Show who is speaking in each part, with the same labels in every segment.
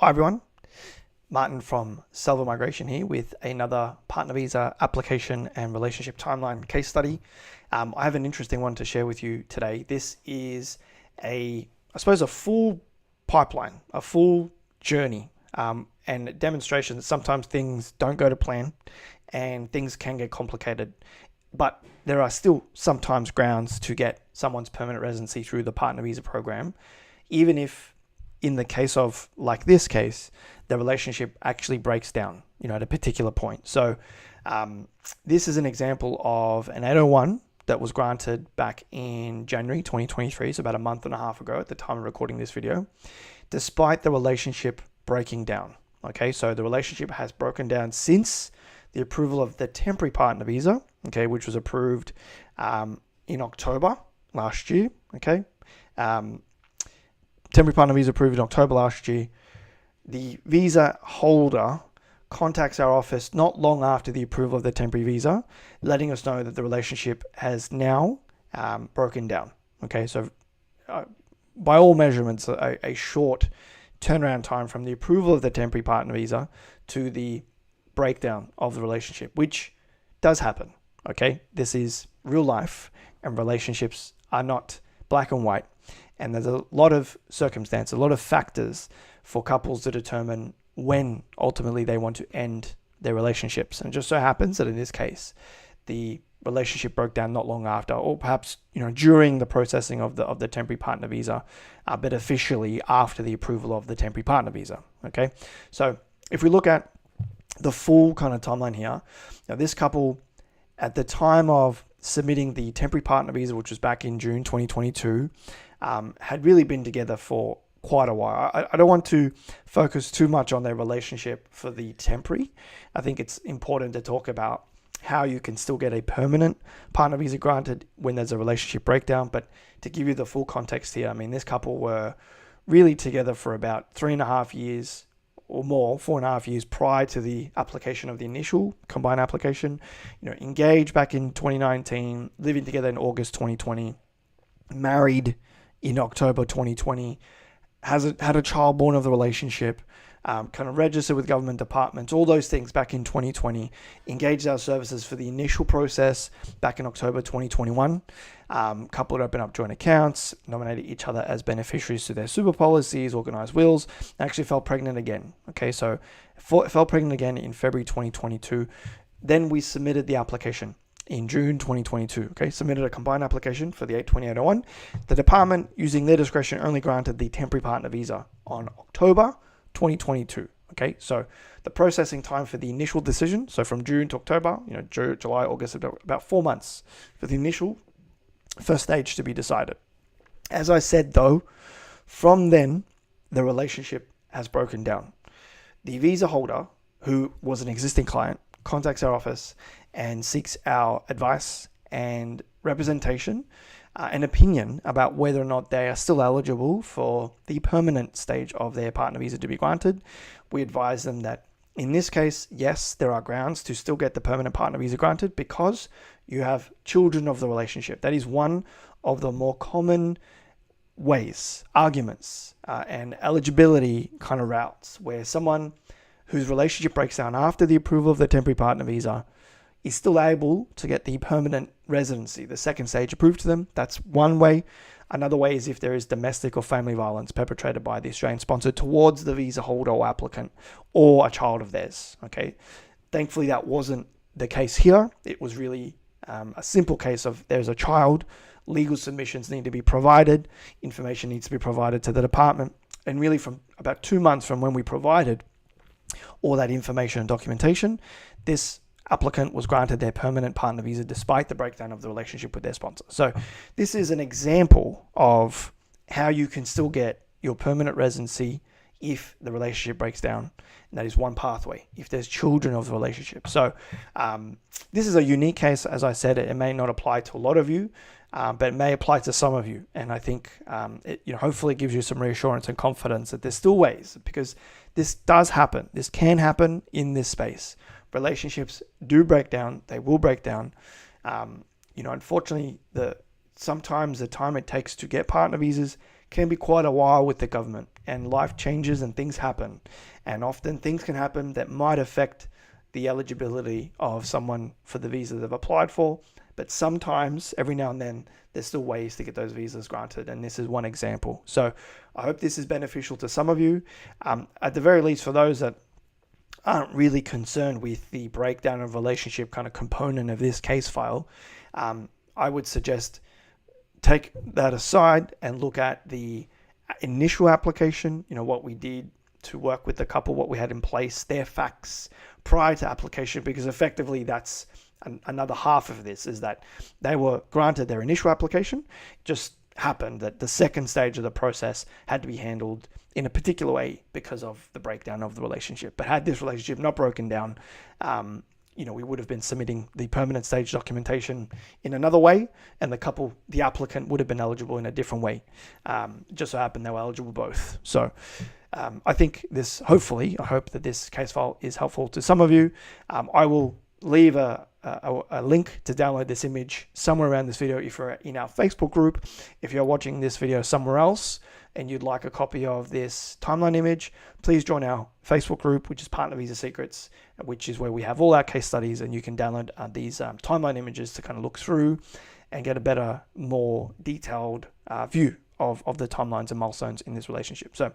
Speaker 1: Hi everyone, Martin from Salvo Migration here with another partner visa application and relationship timeline case study. I have an interesting one to share with you today. This is I suppose a full pipeline, a full journey, and a demonstration that sometimes things don't go to plan and things can get complicated. But there are still sometimes grounds to get someone's permanent residency through the partner visa program, even if in the case of, like this case, the relationship actually breaks down, at a particular point. So this is an example of an 801 that was granted back in January 2023, so about a month and a half ago at the time of recording this video, despite the relationship breaking down. Okay, so the relationship has broken down since the approval of the temporary partner visa, okay, which was approved in October last year, okay. Temporary partner visa approved in October last year. The visa holder contacts our office not long after the approval of the temporary visa, letting us know that the relationship has now broken down. Okay, so by all measurements, a short turnaround time from the approval of the temporary partner visa to the breakdown of the relationship, which does happen. Okay, this is real life, and relationships are not black and white. And there's a lot of circumstance, a lot of factors for couples to determine when ultimately they want to end their relationships. And it just so happens that in this case, the relationship broke down not long after, or perhaps during the processing of the temporary partner visa, but officially after the approval of the temporary partner visa. Okay, so if we look at the full kind of timeline here, now this couple at the time of submitting the temporary partner visa, which was back in June 2022, had really been together for quite a while. I don't want to focus too much on their relationship for the temporary. I think it's important to talk about how you can still get a permanent partner visa granted when there's a relationship breakdown. But to give you the full context here, I mean, this couple were really together for about 3.5 years or more, 4.5 years prior to the application of the initial combined application. Engaged back in 2019, living together in August 2020, married in October 2020, had a child born of the relationship, kind of registered with government departments, all those things back in 2020, engaged our services for the initial process back in October 2021. Couple had opened up joint accounts, nominated each other as beneficiaries to their super policies, organized wills, actually fell pregnant again. Okay, so fell pregnant again in February 2022. Then we submitted the application in June 2022, okay, submitted a combined application for the 820-801. The department, using their discretion, only granted the temporary partner visa on October 2022, okay? So the processing time for the initial decision, so from June to October, July, August, about 4 months for the initial first stage to be decided. As I said, though, from then, the relationship has broken down. The visa holder, who was an existing client, contacts our office and seeks our advice and representation, an opinion about whether or not they are still eligible for the permanent stage of their partner visa to be granted. We advise them that in this case, yes, there are grounds to still get the permanent partner visa granted because you have children of the relationship. That is one of the more common ways, arguments, and eligibility kind of routes where someone whose relationship breaks down after the approval of the temporary partner visa is still able to get the permanent residency, the second stage, approved to them. That's one way. Another way is if there is domestic or family violence perpetrated by the Australian sponsor towards the visa holder or applicant or a child of theirs. Okay, thankfully that wasn't the case here. It was really a simple case of there's a child, legal submissions need to be provided, information needs to be provided to the department, and really from about 2 months from when we provided all that information and documentation, this applicant was granted their permanent partner visa despite the breakdown of the relationship with their sponsor. So this is an example of how you can still get your permanent residency if the relationship breaks down. And that is one pathway, if there's children of the relationship. So this is a unique case. As I said, it may not apply to a lot of you, but it may apply to some of you. And I think it hopefully gives you some reassurance and confidence that there's still ways, because this does happen. This can happen in this space. Relationships do break down. They will break down. Unfortunately, sometimes the time it takes to get partner visas can be quite a while with the government. and life changes and things happen. And often things can happen that might affect the eligibility of someone for the visa they've applied for. But sometimes, every now and then, there's still ways to get those visas granted. And this is one example. So I hope this is beneficial to some of you. At the very least, for those that aren't really concerned with the breakdown of relationship kind of component of this case file, I would suggest take that aside and look at the initial application, what we did to work with the couple, what we had in place, their facts prior to application, because effectively that's another half of this, is that they were granted their initial application. It just happened that the second stage of the process had to be handled in a particular way because of the breakdown of the relationship. But had this relationship not broken down, we would have been submitting the permanent stage documentation in another way, and the applicant would have been eligible in a different way. Just so happened they were eligible both. So I think I hope that this case file is helpful to some of you. I will leave a link to download this image somewhere around this video if you're in our Facebook group. If you're watching this video somewhere else and you'd like a copy of this timeline image, please join our Facebook group, which is Partner Visa Secrets, which is where we have all our case studies, and you can download these timeline images to kind of look through and get a better, more detailed view of the timelines and milestones in this relationship. So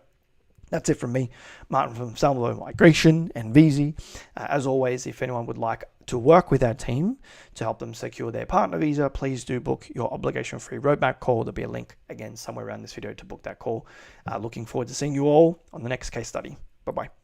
Speaker 1: that's it from me, Martin from Salmo Migration and Visa. As always, if anyone would like to work with our team to help them secure their partner visa, please do book your obligation-free roadmap call. There'll be a link again somewhere around this video to book that call. Looking forward to seeing you all on the next case study. Bye-bye.